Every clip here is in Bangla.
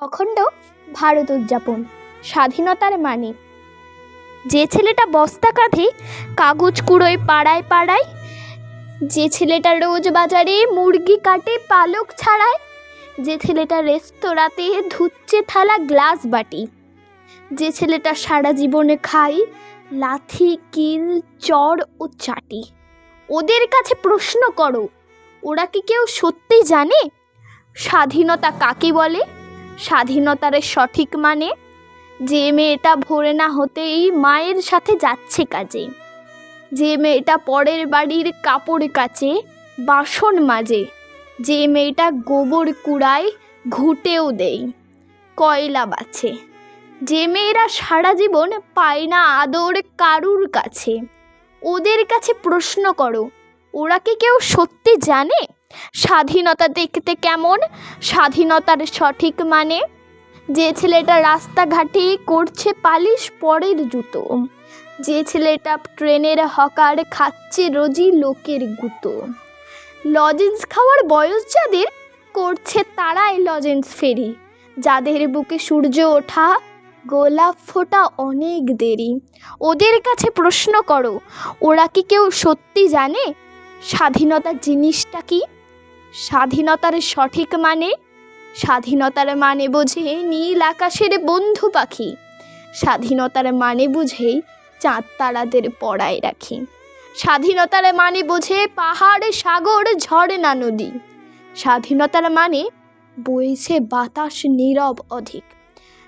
অখণ্ড ভারত উদযাপন। স্বাধীনতার মানে যে ছেলেটা বস্তা কাঁধে কাগজ কুড়োয় পাড়ায় পাড়ায়, যে ছেলেটা রোজ বাজারে মুরগি কাটে পালক ছাড়ায়, যে ছেলেটা রেস্তোরাঁতে ধুচ্ছে থালা গ্লাস বাটি, যে ছেলেটা সারা জীবনে খায় লাথি কিল চড় ও চাটি। ওদের কাছে প্রশ্ন করো, ওরা কি কেউ সত্যি জানে স্বাধীনতা কাকে বলে? স্বাধীনতার সঠিক মানে যে মেয়েটা ভোরে না হতেই মায়ের সাথে যাচ্ছে কাজে, যে মেয়েটা পরের বাড়ির কাপড় কাচে বাসন মাজে, যে মেয়েটা গোবর কুড়ায় ঘুঁটেও দেয় কয়লা বাছে, যে মেয়েরা সারা জীবন পায় না আদর কারুর কাছে। ওদের কাছে প্রশ্ন করো, ওরা কি কেউ সত্যি জানে স্বাধীনতা দেখতে কেমন? স্বাধীনতার সঠিক মানে যে ছেলেটা রাস্তাঘাটে করছে পালিশ পরের জুতো, যে ছেলেটা ট্রেনের হকার খাচ্ছে রোজই লোকের গুঁতো, লজেন্স খাওয়ার বয়স যাদের করছে তারাই লজেন্স ফেরি, যাদের বুকে সূর্য ওঠা গোলাপ ফোটা অনেক দেরি। ওদের কাছে প্রশ্ন করো, ওরা কি কেউ সত্যি জানে স্বাধীনতা জিনিসটা কি? স্বাধীনতার সঠিক মানে স্বাধীনতার মানে বোঝে নীল আকাশের বন্ধু পাখি, স্বাধীনতার মানে বুঝেই চাঁদ তারাদের পড়ায় রাখি, স্বাধীনতার মানে বোঝে পাহাড় সাগর ঝর্ণা নদী, স্বাধীনতার মানে বইছে বাতাস নীরব অধিক।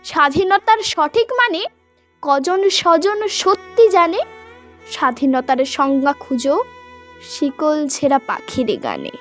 স্বাধীনতার সঠিক মানে কজন স্বজন সত্যি জানে? স্বাধীনতার সংজ্ঞা খুঁজো শিকল ছেঁড়া পাখির গানে।